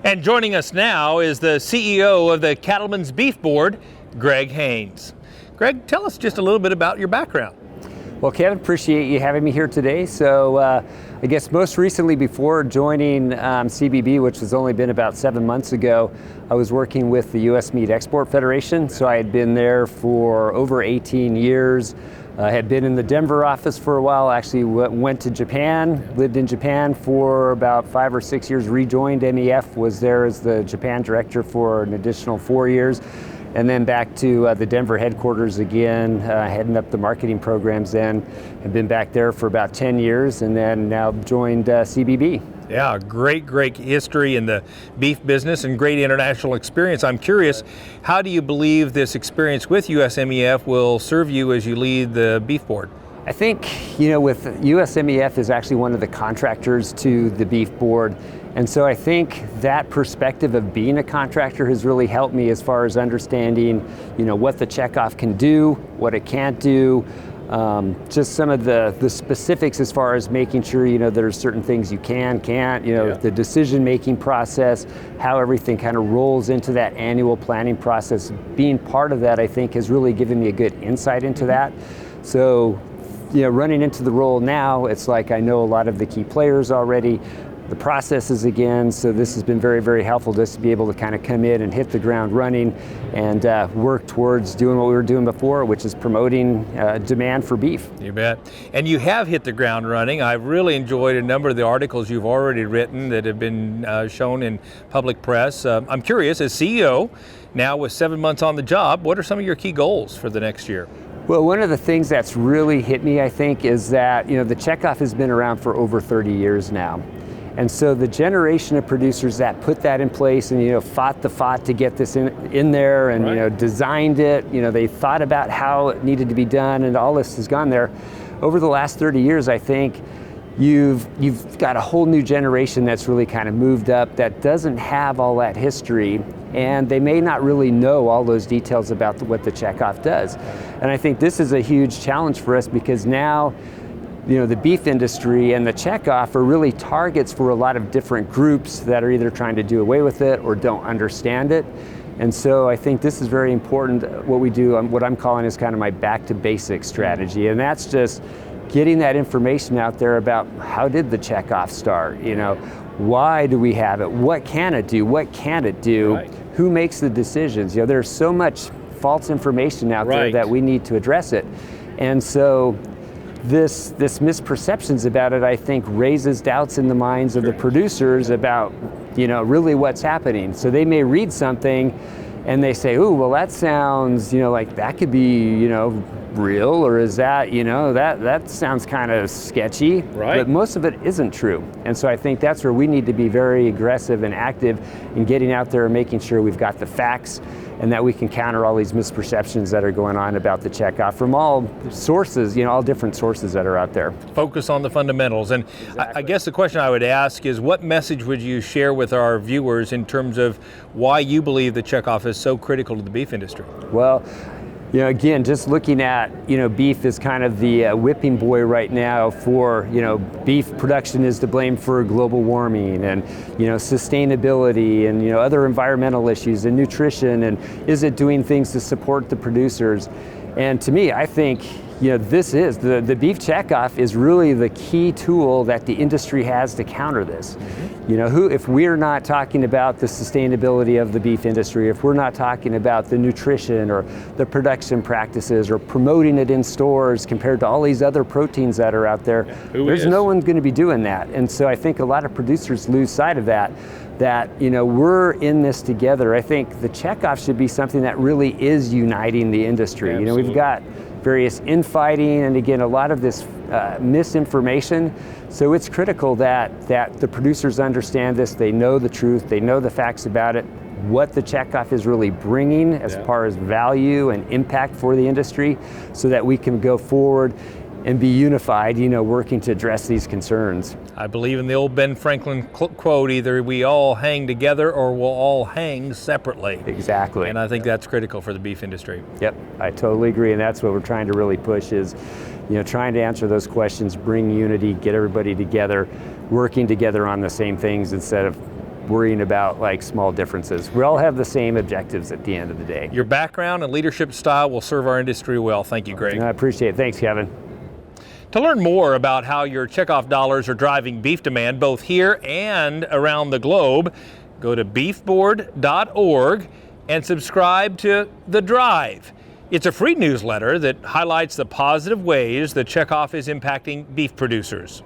And joining us now is the CEO of the Cattlemen's Beef Board, Greg Haynes. Greg, tell us just a little bit about your background. Well, Kevin, appreciate you having me here today. So I guess most recently before joining CBB, which has only been about 7 months ago, I was working with the U.S. Meat Export Federation. So I had been there for over 18 years. I had been in the Denver office for a while, actually went to Japan, lived in Japan for about 5 or 6 years, rejoined MEF, was there as the Japan director for an additional 4 years, and then back to the Denver headquarters again, heading up the marketing programs then, and been back there for about 10 years, and then now joined CBB. Yeah, great history in the beef business and great international experience. I'm curious, how do you believe this experience with USMEF will serve you as you lead the beef board? I think, with USMEF is actually one of the contractors to the beef board. And so I think that perspective of being a contractor has really helped me as far as understanding, what the Checkoff can do, what it can't do, just some of the specifics as far as making sure, there's certain things you can't, the decision-making process, how everything kind of rolls into that annual planning process. Being part of that, I think, has really given me a good insight into that. So, running into the role now, it's like I know a lot of the key players already, the processes again, so this has been very, very helpful just to be able to kind of come in and hit the ground running and work towards doing what we were doing before, which is promoting demand for beef. You bet. And you have hit the ground running. I've really enjoyed a number of the articles you've already written that have been shown in public press. I'm curious, as CEO, now with 7 months on the job, what are some of your key goals for the next year? Well, one of the things that's really hit me, I think, is that the Checkoff has been around for over 30 years now. And so the generation of producers that put that in place and fought the fight to get this in there and right. Designed it, they thought about how it needed to be done, and all this has gone there. Over the last 30 years, I think you've got a whole new generation that's really kind of moved up that doesn't have all that history, and they may not really know all those details about what the Checkoff does. And I think this is a huge challenge for us because now the beef industry and the Checkoff are really targets for a lot of different groups that are either trying to do away with it or don't understand it. And so I think this is very important. What we do, what I'm calling is kind of my back to basics strategy. And that's just getting that information out there about how did the Checkoff start? Why do we have it? What can it do? What can't it do? Right. Who makes the decisions? There's so much false information out there that we need to address it. And so this misperceptions about it, I think, raises doubts in the minds of the producers about, really what's happening. So they may read something and they say, "Ooh, well, that sounds, like that could be, real, or is that, that sounds kind of sketchy." Right. But most of it isn't true. And so I think that's where we need to be very aggressive and active in getting out there and making sure we've got the facts and that we can counter all these misperceptions that are going on about the Checkoff from all sources, all different sources that are out there. Focus on the fundamentals. And Exactly. I guess the question I would ask is, what message would you share with our viewers in terms of why you believe the Checkoff is so critical to the beef industry? Well, again, just looking at, beef is kind of the whipping boy right now for, beef production is to blame for global warming and, sustainability and, other environmental issues and nutrition, and is it doing things to support the producers? And to me, I think, this is, the beef Checkoff is really the key tool that the industry has to counter this. If we're not talking about the sustainability of the beef industry, if we're not talking about the nutrition or the production practices or promoting it in stores compared to all these other proteins that are out there, there's no one going to be doing that. And so I think a lot of producers lose sight of that we're in this together. I think the Checkoff should be something that really is uniting the industry. Absolutely. We've got various infighting and again a lot of this misinformation. So it's critical that the producers understand this, they know the truth, they know the facts about it, what the Checkoff is really bringing as far as value and impact for the industry, so that we can go forward and be unified, working to address these concerns. I believe in the old Ben Franklin quote, either we all hang together or we'll all hang separately. Exactly. And I think that's critical for the beef industry. Yep, I totally agree, and that's what we're trying to really push is, trying to answer those questions, bring unity, get everybody together, working together on the same things instead of worrying about like small differences. We all have the same objectives at the end of the day. Your background and leadership style will serve our industry well. Thank you, Greg. I appreciate it. Thanks, Kevin. To learn more about how your Checkoff dollars are driving beef demand both here and around the globe, go to beefboard.org and subscribe to The Drive. It's a free newsletter that highlights the positive ways the Checkoff is impacting beef producers.